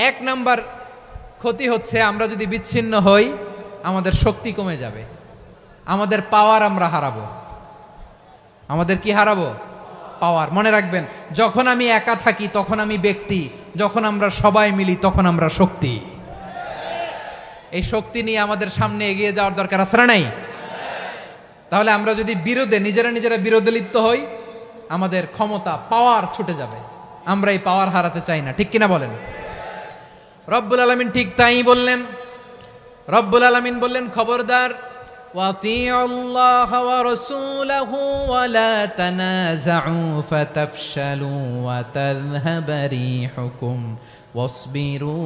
এক নাম্বার ক্ষতি হচ্ছে আমরা যদি বিচ্ছিন্ন হই আমাদের শক্তি কমে যাবে, আমাদের পাওয়ার আমরা হারাবো। আমাদের কি হারাবো? পাওয়ার। মনে রাখবেন, যখন আমি একা থাকি তখন আমি ব্যক্তি, যখন আমরা সবাই মিলি তখন আমরা শক্তি। এই শক্তি নিয়ে আমাদের সামনে এগিয়ে যাওয়ার দরকার আছে না নাই? তাহলে আমরা যদি নিজেরা বিরোধে লিপ্ত হই আমাদের ক্ষমতা, পাওয়ার ছুটে যাবে। আমরা এই পাওয়ার হারাতে চাই না, ঠিক কিনা বলেন? রব্বুল আলামিন ঠিক তাই বললেন। রব্বুল আলামিন বললেন, খবরদার, ওয়াতিউল্লাহ ওয়া রাসূলাহু ওয়া লা তানাযাউ ফাতাফশালু ওয়া তাযহাবা রিহুকুম ওয়াসবিরু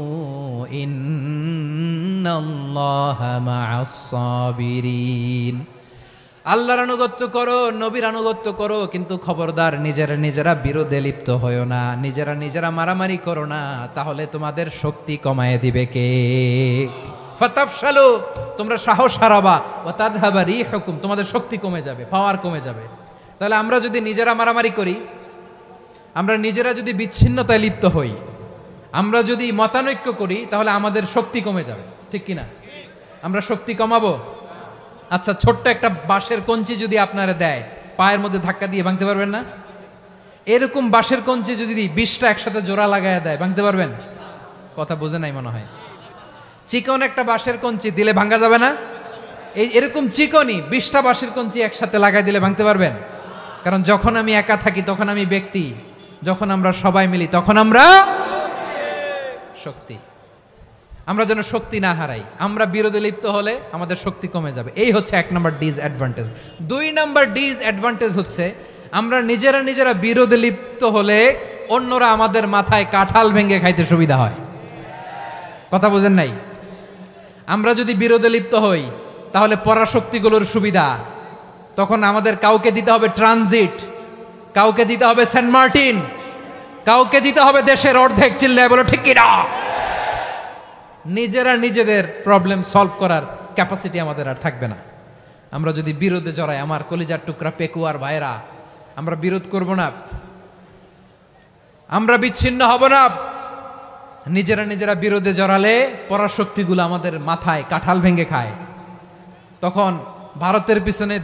ইন্নাল্লাহা মা'আস সাবিরিন। আল্লাহর আনুগত্য করো, নবীর আনুগত্য করো, কিন্তু খবরদার নিজেরা বিরোধে লিপ্ত হয়ো না, নিজেরা মারামারি করো না, তাহলে তোমাদের শক্তি কমায় দিবে কে? ফাতাফশালু, তোমরা সাহস হারাবা, ওয়া তাযহাবা রিহুকুম, তোমাদের শক্তি কমে যাবে, পাওয়ার কমে যাবে। তাহলে আমরা যদি নিজেরা মারামারি করি, আমরা নিজেরা যদি বিচ্ছিন্নতায় লিপ্ত হই, আমরা যদি মতানৈক্য করি, তাহলে আমাদের শক্তি কমে যাবে, ঠিক কিনা? আমরা শক্তি কমাবো। আচ্ছা, ছোট্ট একটা বাঁশের কঞ্চি যদি আপনারা দেয়, পায়ের মধ্যে ধাক্কা দিয়ে ভাঙতে পারবেন না? এরকম বাঁশের কঞ্চি যদি 20টা একসাথে জোড়া লাগায় দেয়, ভাঙতে পারবেন? কথা বোঝে নাই মনে হয়। চিকন একটা বাঁশের কঞ্চি দিলে ভাঙা যাবে না? এরকম চিকনই 20টা বাঁশের কঞ্চি একসাথে লাগাই দিলে ভাঙতে পারবেন? কারণ যখন আমি একা থাকি তখন আমি ব্যক্তি, যখন আমরা সবাই মিলি তখন আমরা শক্তি। আমরা যেন শক্তি না হারাই। আমরা বিরোধে লিপ্ত হলে আমাদের শক্তি কমে যাবে। এই হচ্ছে 1 নম্বর ডিসঅ্যাডভান্টেজ। 2 নম্বর ডিসঅ্যাডভান্টেজ হচ্ছে আমরা নিজেরা বিরোধে লিপ্ত হলে অন্যরা আমাদের মাথায় কাঁঠাল ভেঙে খাইতে সুবিধা হয়। কথা বুঝেন নাই? আমরা যদি বিরোধে লিপ্ত হই তাহলে পরাশক্তিগুলোর সুবিধা, তখন আমাদের কাউকে দিতে হবে ট্রানজিট, কাউকে দিতে হবে সেন্ট মার্টিন, কাউকে দিতে হবে দেশের অর্ধেক। চিল্লায় বলো ঠিক কিনা? নিজেদের প্রবলেম সলভ করার ক্যাপাসিটি আমাদের আর থাকবে না। আমরা যদি বিরোধে জড়াই, আমার কলিজার টুকরা পেকুয়ার ভাইরা, আমরা বিরোধ করব না, আমরা বিচ্ছিন্ন হব না। নিজেরা বিরোধে জড়ালে পরাশক্তিগুলো আমাদের মাথায় কাঁঠাল ভেঙে খায়। তখন ভারতের পিছনে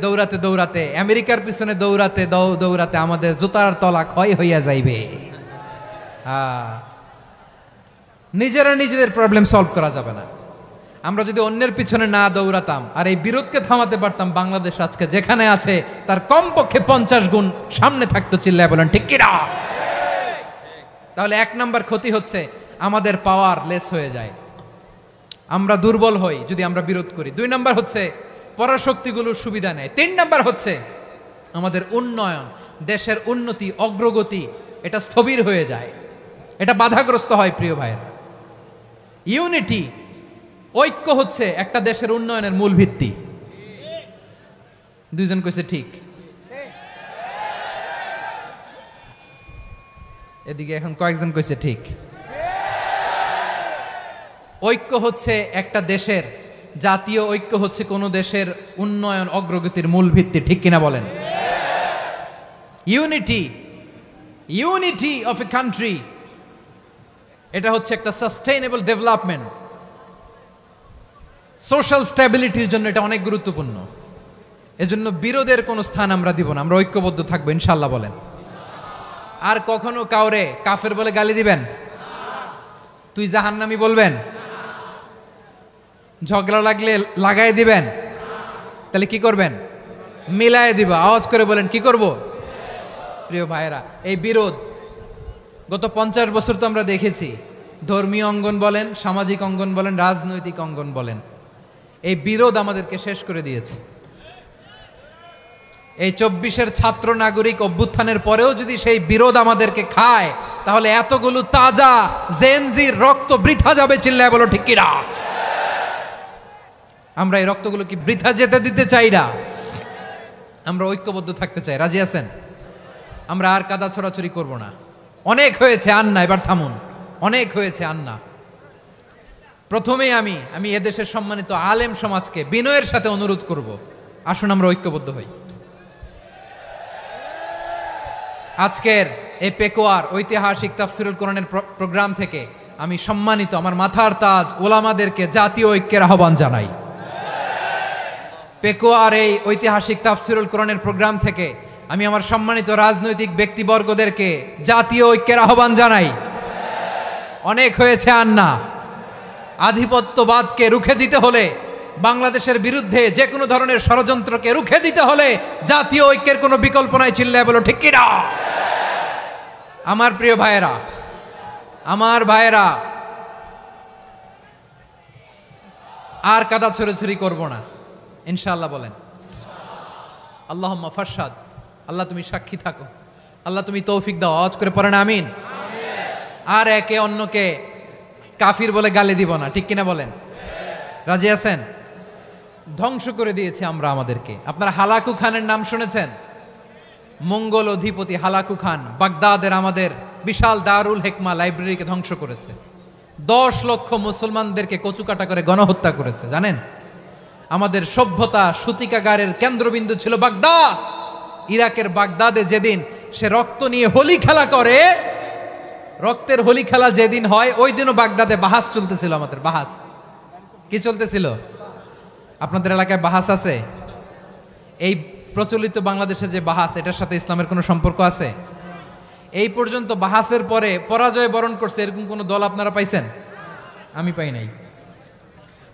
দৌড়াতে, আমেরিকার পিছনে দৌড়াতে আমাদের জুতার তলা ক্ষয় হইয়া যাইবে। নিজেদের প্রবলেম সলভ করা যাবে না। আমরা যদি অন্যের পিছনে না দৌড়াতাম আর এই বিরোধকে থামাতে পারতাম, বাংলাদেশ আজকে যেখানে আছে তার কমপক্ষে 50 গুণ সামনে থাকতো। চিল্লায় বলেন ঠিক কিনা? তাহলে 1 নাম্বার ক্ষতি হচ্ছে আমাদের পাওয়ার লেস হয়ে যায়, আমরা দুর্বল হই যদি আমরা বিরোধ করি। 2 নাম্বার হচ্ছে পরাশক্তিগুলোর সুবিধা নেয়। 3 নাম্বার হচ্ছে আমাদের উন্নয়ন, দেশের উন্নতি, অগ্রগতি, এটা স্থবির হয়ে যায়, এটা বাধাগ্রস্ত হয়। প্রিয় ভাইয়েরা, ইউনিটি, ঐক্য হচ্ছে একটা দেশের উন্নয়নের মূল ভিত্তি। 2 জন কইছে ঠিক। এদিকে এখন কয়েকজন কইছে ঠিক। ঐক্য হচ্ছে একটা দেশের, জাতীয় ঐক্য হচ্ছে কোন দেশের উন্নয়ন, অগ্রগতির মূল ভিত্তি, ঠিক কিনা বলেন? ইউনিটি অফ এ কান্ট্রি, এটা হচ্ছে একটা সাস্টেইনেবল ডেভেলপমেন্ট, সোশ্যাল স্ট্যাবিলিটির জন্য এটা অনেক গুরুত্বপূর্ণ। এজন্য বিরোধের কোনো স্থান আমরা দিব না, আমরা ঐক্যবদ্ধ থাকবো ইনশাআল্লাহ বলেন। আর কখনো কাউরে কাফের বলে গালি দিবেন? তুই জাহান্নামী বলবেন? ঝগড়া লাগলে লাগাই দিবেন? তাহলে কি করবেন? মিলায় দিব। আওয়াজ করে বলেন কি করব? প্রিয় ভাইয়েরা, এই বিরোধ গত 50 বছর তো আমরা দেখেছি। ধর্মীয় অঙ্গন বলেন, সামাজিক অঙ্গন বলেন, রাজনৈতিক অঙ্গন বলেন, এই বিরোধ আমাদেরকে শেষ করে দিয়েছে। এই 24-এর ছাত্র নাগরিক অভ্যুত্থানের পরেও যদি সেই বিরোধ আমাদেরকে খায়, তাহলে এতগুলো তাজা জেনজির রক্ত বৃথা যাবে। চিল্লায় বলো ঠিক কিনা? আমরা এই রক্তগুলো কি বৃথা যেতে দিতে চাই না? আমরা ঐক্যবদ্ধ থাকতে চাই। রাজি আছেন? আমরা আর কাদা ছড়াছড়ি করব না। অনেক হয়েছে, আন্না, এবার থামুন। অনেক হয়েছে, আন্না। প্রথমেই আমি এদেশের সম্মানিত আলেম সমাজকে বিনয়ের সাথে অনুরোধ করব, আসুন আমরা ঐক্যবদ্ধ হই। আজকের এই পেকুয়ার ঐতিহাসিক তাফসিরুল কোরআনের প্রোগ্রাম থেকে আমি সম্মানিত আমার মাথার তাজ ওলামাদেরকে জাতীয় ঐক্যের আহ্বান জানাই। পেকুয়ার এই ঐতিহাসিক তাফসিরুল কোরআনের প্রোগ্রাম থেকে আমি আমার সম্মানিত রাজনৈতিক ব্যক্তিবর্গদেরকে জাতীয় ঐক্যের আহ্বান জানাই। অনেক হয়েছে আর না। আধিপত্যবাদকে রুখে দিতে হলে, বাংলাদেশের বিরুদ্ধে যে কোনো ধরনের ষড়যন্ত্রকে রুখে দিতে হলে জাতীয় ঐক্যের কোনো বিকল্প নাই। চিল্লায় বলো ঠিক কিনা? আমার প্রিয় ভাইয়েরা, আমার ভাইয়েরা, আর কাদা ছড়াছড়ি করব না ইনশাআল্লাহ। বলেন আল্লাহুম্মা ফারশাদ। আল্লাহ তুমি সাক্ষী থাকো, আল্লাহ তুমি তৌফিক দাও। আওয়াজ করে পড়েন আমিন। আর একে অন্যকে কাফির বলে গালি দিব না, ঠিক কিনা বলেন? রাজি আছেন? ধ্বংস করে দিয়েছি আমরা আমাদেরকে। আপনারা হালাকু খানের নাম শুনেছেন? মঙ্গল অধিপতি হালাকু খান বাগদাদের আমাদের বিশাল দারুল হেকমা লাইব্রেরিকে ধ্বংস করেছে। 10 লক্ষ মুসলমানদেরকে কচুকাটা করে গণহত্যা করেছে। জানেন, আমাদের সভ্যতা সূতিকাগারের কেন্দ্রবিন্দু ছিল বাগদাদ। ইরাকের বাগদাদে যেদিন সে রক্ত নিয়ে হোলি খেলা করে, রক্তের হোলি খেলা যেদিন হয়, ওই দিনও বাগদাদে বাহাস চলতেছিল। আমাদের বাহাস কি চলতেছিল? আপনাদের এলাকায় বাহাস আছে? এই প্রচলিত বাংলাদেশে যে বাহাস, এটার সাথে ইসলামের কোনো সম্পর্ক আছে? এই পর্যন্ত বাহাসের পরে পরাজয় বরণ করছে এরকম কোন দল আপনারা পাইছেন? আমি পাই নাই।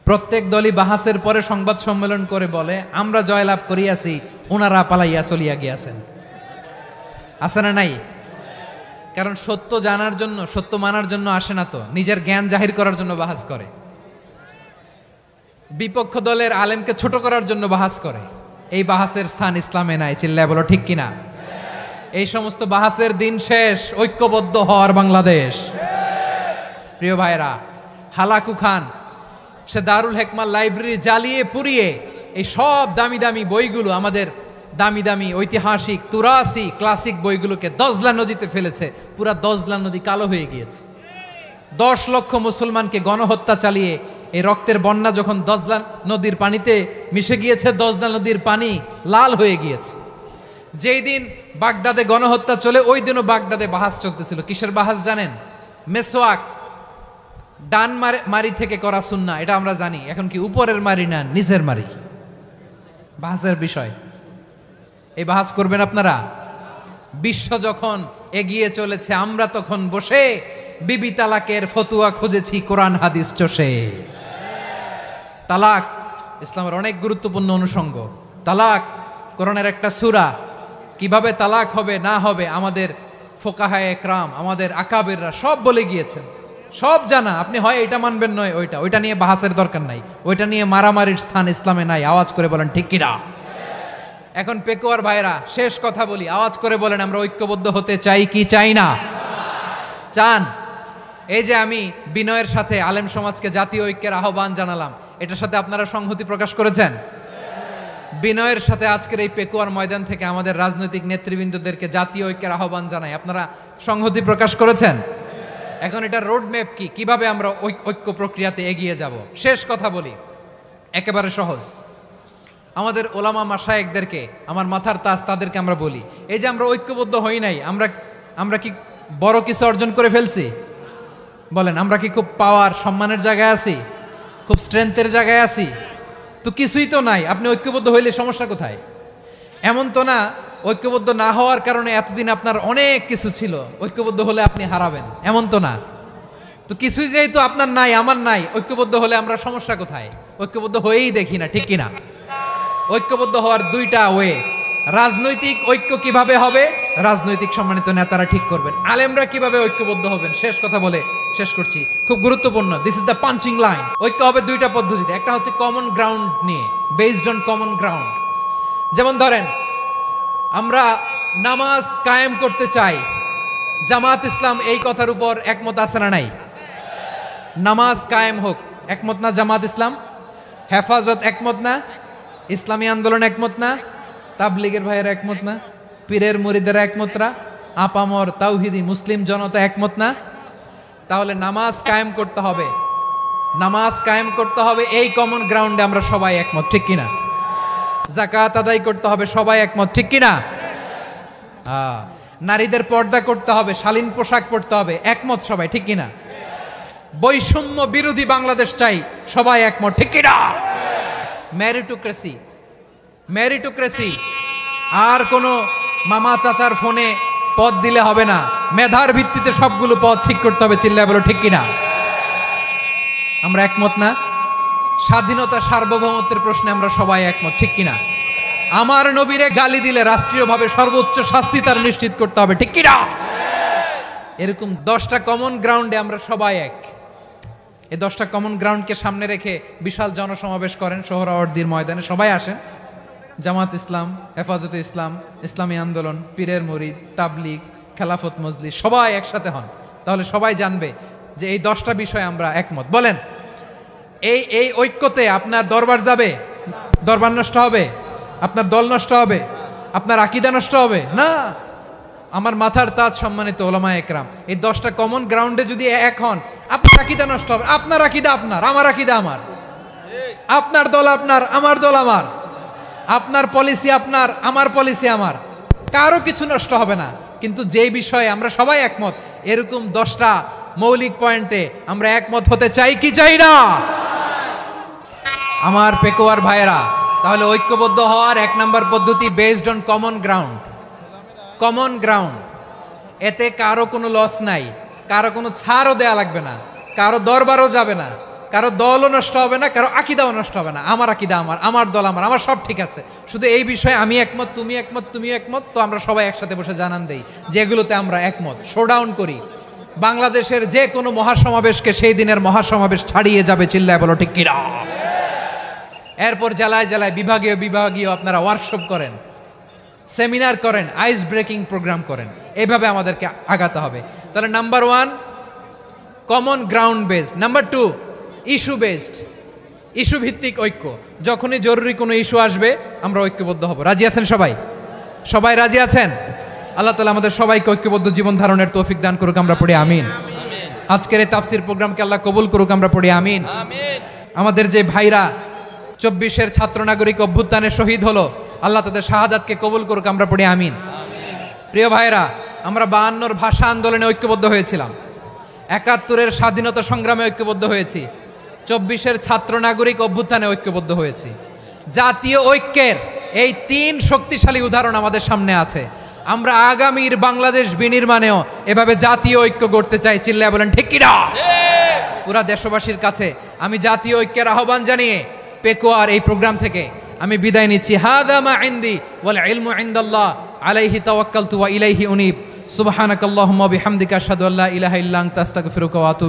প্রত্যেক দলই বাহাসের পরে সংবাদ সম্মেলন করে বলে আমরা জয়লাভ করিয়াছি, ওনারা পালাইয়া চলিয়া গিয়াছেন। আছে না নাই? কারণ সত্য জানার জন্য, সত্য মানার জন্য আসে না তো, নিজের জ্ঞান জাহির করার জন্য বাহাস করে। বিপক্ষ দলের আলেমকে ছোট করার জন্য বাহাস করে। এই বাহাসের স্থান ইসলামে নাই। চিল্লায় বলো ঠিক কিনা? এই সমস্ত বাহাসের দিন শেষ। ঐক্যবদ্ধ হওয়ার বাংলাদেশ। প্রিয় ভাইরা, হালাকু খান সে দারুল হেকমা লাইব্রেরি জ্বালিয়ে পুড়িয়ে এই সব দামি দামি বইগুলো, আমাদের দামি দামি ঐতিহাসিক তুরাসি ক্লাসিক বইগুলোকে দজলা নদীতে ফেলেছে। পুরা দজলা নদী কালো হয়ে গিয়েছে। 10 লক্ষ মুসলমানকে গণহত্যা চালিয়ে এই রক্তের বন্যা যখন দজলা নদীর পানিতে মিশে গিয়েছে, দজলা নদীর পানি লাল হয়ে গিয়েছে। যেই দিন বাগদাদে গণহত্যা চলে, ওই দিনও বাগদাদে বাহাস চলতেছিল। কিসের বাহাস জানেন? মেসওয়াক, ডান মারি থেকে করা সুন্নাহ, এটা আমরা জানি। এখন কি উপরের মারি না নিচের মারি? বাহাসের বিষয়। এই বাহাস করবেন আপনারা? বিশ্ব যখন এগিয়ে চলেছে, আমরা তখন বসে বিবি তালাকের ফতুয়া খুঁজেছি কোরআন হাদিস চষে। তালাক ইসলামের অনেক গুরুত্বপূর্ণ অনুষঙ্গ। তালাক কোরআনের একটা সূরা। কিভাবে তালাক হবে না হবে আমাদের ফোকাহায়ে একরাম, আমাদের আকাবেররা সব বলে গিয়েছেন, সব জানা। আপনি হয় এটা মানবেন নয় ওইটা নিয়ে বাহাসের দরকার নাই, ওইটা নিয়ে মারামারির স্থান ইসলামে নাই। আওয়াজ করে বলেন ঠিক কিনা? এখন পেকুয়ার ভাইরা, শেষ কথা বলি, আওয়াজ করে বলেন আমরা ঐক্যবদ্ধ হতে চাই কি চাই না? চান? এই যে আমি বিনয়ের সাথে আলেম সমাজকে জাতীয় ঐক্যের আহ্বান জানালাম, এটার সাথে আপনারা সংহতি প্রকাশ করেছেন? বিনয়ের সাথে আজকের এই পেকুয়ার ময়দান থেকে আমাদের রাজনৈতিক নেতৃবৃন্দদেরকে জাতীয় ঐক্যের আহ্বান জানাই, আপনারা সংহতি প্রকাশ করেছেন? এখন এটা রোড ম্যাপ কি, কিভাবে আমরা ঐক্য প্রক্রিয়াতে এগিয়ে যাব? শেষ কথা বলি, একেবারে সহজ। আমাদের ওলামা মাশায়েখদেরকে, আমার মাথার তাজ, তাদেরকে আমরা বলি, এই যে আমরা ঐক্যবদ্ধ হই নাই, আমরা কি বড় কিছু অর্জন করে ফেলছি? বলেন, আমরা কি খুব পাওয়ার সম্মানের জায়গায় আছি? খুব স্ট্রেংথের জায়গায় আছি? তো কিছুই তো নাই। আপনি ঐক্যবদ্ধ হইলে সমস্যা কোথায়? এমন তো না ঐক্যবদ্ধ না হওয়ার কারণে এতদিন আপনার অনেক কিছু ছিল, ঐক্যবদ্ধ হলে আপনি হারাবেন, এমন তো না। তো কিছুই যেহেতু আপনার নাই, আমার নাই, ঐক্যবদ্ধ হলে আমরা সমস্যা কোথায়? ঐক্যবদ্ধ হয়েই দেখি না, ঠিক কিনা? ঐক্যবদ্ধ হওয়ার দুইটা ওয়ে। রাজনৈতিক ঐক্য কিভাবে হবে? রাজনৈতিক সম্মানিত নেতারা ঠিক করবেন। আলেমরা কিভাবে ঐক্যবদ্ধ হবেন? শেষ কথা বলে শেষ করছি, খুব গুরুত্বপূর্ণ। This is the punching line. ঐক্য হবে দুইটা পদ্ধতিতে। একটা হচ্ছে কমন গ্রাউন্ড নিয়ে, বেসড অন কমন গ্রাউন্ড। যেমন ধরেন, আমরা নামাজ কায়েম করতে চাই, জামাত ইসলাম এই কথার উপর একমত আছে না নাই? নামাজ কায়েম হোক, একমত না জামাত ইসলাম? হেফাজত একমত না? ইসলামী আন্দোলন একমত না? তাবলীগের ভাইয়েরা একমত না? পীরের মুরিদেরা একমত না? আপামর তাওহিদি মুসলিম জনতা একমত না? তাহলে নামাজ কায়েম করতে হবে, নামাজ কায়েম করতে হবে এই কমন গ্রাউন্ডে আমরা সবাই একমত, ঠিক কিনা? যাকাত আদায় করতে হবে, সবাই একমত, ঠিক কিনা? নারীদের পর্দা করতে হবে, শালীন পোশাক পরতে হবে, একমত সবাই, ঠিক কিনা? বৈষম্য বিরোধী বাংলাদেশ চাই, সবাই একমত, ঠিক কি না? মেরিটোক্রেসি, আর কোনো মামা চাচার ফোনে পদ দিলে হবে না, মেধার ভিত্তিতে সবগুলো পদ ঠিক করতে হবে, চিল্লায় বলো ঠিক কিনা? আমরা একমত না? স্বাধীনতা সার্বভৌমত্বের প্রশ্নে আমরা সবাই একমত, ঠিক কিনা? আমার নবীরে গালি দিলে রাষ্ট্রীয়ভাবে সর্বোচ্চ শাস্তি তার নিশ্চিত করতে হবে, ঠিক কিনা? এরকম 10টা কমন গ্রাউন্ডে আমরা সবাই এক। এই 10টা কমন গ্রাউন্ডকে সামনে রেখে বিশাল জনসমাবেশ করেন সোহরাওয়ার্দীর ময়দানে, সবাই আসেন। জামাত ইসলাম, হেফাজতে ইসলাম, ইসলামী আন্দোলন, পীরের মুরিদ, তাবলিগ, খেলাফত মজলিস, সবাই একসাথে হন, তাহলে সবাই জানবে যে এই 10টা বিষয়ে আমরা একমত। বলেন, এই ঐক্যতে আপনার দরবার যাবে? দরবার নষ্ট হবে? আপনার দল নষ্ট হবে? আপনার আকীদা নষ্ট হবে না? আমার মাথার তাজ সম্মানিত ওলামা একরাম, এই 10টা কমন গ্রাউন্ডে যদি এক হন, আপনার আকীদা নষ্ট হবে? আপনার আকীদা আপনার, আমার আকীদা আমার, আপনার দল আপনার, আমার দল আমার, আপনার পলিসি আপনার, আমার পলিসি আমার, কারো কিছু নষ্ট হবে না। কিন্তু যে বিষয়ে আমরা সবাই একমত, এরকম 10টা মৌলিক পয়েন্টে আমরা একমত হতে চাই কি চাই না? আমার পেকোয়ার ভাইয়েরা, তাহলে ঐক্যবদ্ধ হওয়ার 1 নাম্বার পদ্ধতি based on common ground. Common ground, এতে কারো কোনো লস নাই, কারো কোনো ছাড়ও দেয়া লাগবে না, কারো দরবারও যাবে না, কারো দলও নষ্ট হবে না, কারো আকীদাও নষ্ট হবে না। আমার আকীদা আমার, আমার দল আমার, আমার সব ঠিক আছে, শুধু এই বিষয়ে আমি একমত, তুমি একমত, তুমি একমত, তো আমরা সবাই একসাথে বসে জানান দেই যেগুলোতে আমরা একমত, শোডাউন করি। বাংলাদেশের যে কোনো মহাসমাবেশকে সেই দিনের মহাসমাবেশ ছাড়িয়ে যাবে, চিল্লায় বলো ঠিক কিনা? এরপর জেলায় জেলায় বিভাগীয় আপনারা ওয়ার্কশপ করেন, সেমিনার করেন, আইস ব্রেকিং প্রোগ্রাম করেন, এইভাবে আমাদেরকে আগাতে হবে। তাহলে number 1 common ground based, number 2 issue based, issue ভিত্তিক ঐক্য। যখনই জরুরি কোনো ইস্যু আসবে আমরা ঐক্যবদ্ধ হব। রাজি আছেন সবাই? সবাই রাজি আছেন? আল্লাহ তাআলা আমাদের সবাইকে ঐক্যবদ্ধ জীবন ধারণের তৌফিক দান করুক, আমরা পড়ি আমিন। আজকের এই তাফসীর প্রোগ্রামকে আল্লাহ কবুল করুক, আমরা পড়ি আমিন। আমাদের যে ভাইরা 24-এর ছাত্র নাগরিক অভ্যুত্থানে শহীদ হলো, আল্লাহ তাদের শাহাদাতকে কবুল করুক, আমরা পড়ি আমিন। প্রিয় ভাইরা, আমরা 52-র ভাষা আন্দোলনে ঐক্যবদ্ধ হয়েছিলাম, 71-এর স্বাধীনতা সংগ্রামে ঐক্যবদ্ধ হয়েছি, 24-এর ছাত্র নাগরিক অভ্যুত্থানে ঐক্যবদ্ধ হয়েছি। জাতীয় ঐক্যের এই 3 শক্তিশালী উদাহরণ আমাদের সামনে আছে। আমরা আগামীর বাংলাদেশ বিনির্মাণেও এভাবে জাতীয় ঐক্য গড়তে চাই, চিল্লায় বলেন ঠিক কিনা? পুরা দেশবাসীর কাছে আমি জাতীয় ঐক্যের আহ্বান জানিয়ে পেকোয়ার এই প্রোগ্রাম থেকে আমি বিদায় নিচ্ছি। হাদা মা ইনদি ওয়াল ইলমু ইনদাল্লাহ আলাইহি তাওয়াক্কালতু ওয়া ইলাইহি উনীব। সুবহানাকাল্লাহুম্মা ওয়া বিহামদিকা আশহাদু আল্লা ইলাহা ইল্লা আনতা আস্তাগফিরুকা ওয়া আতুবু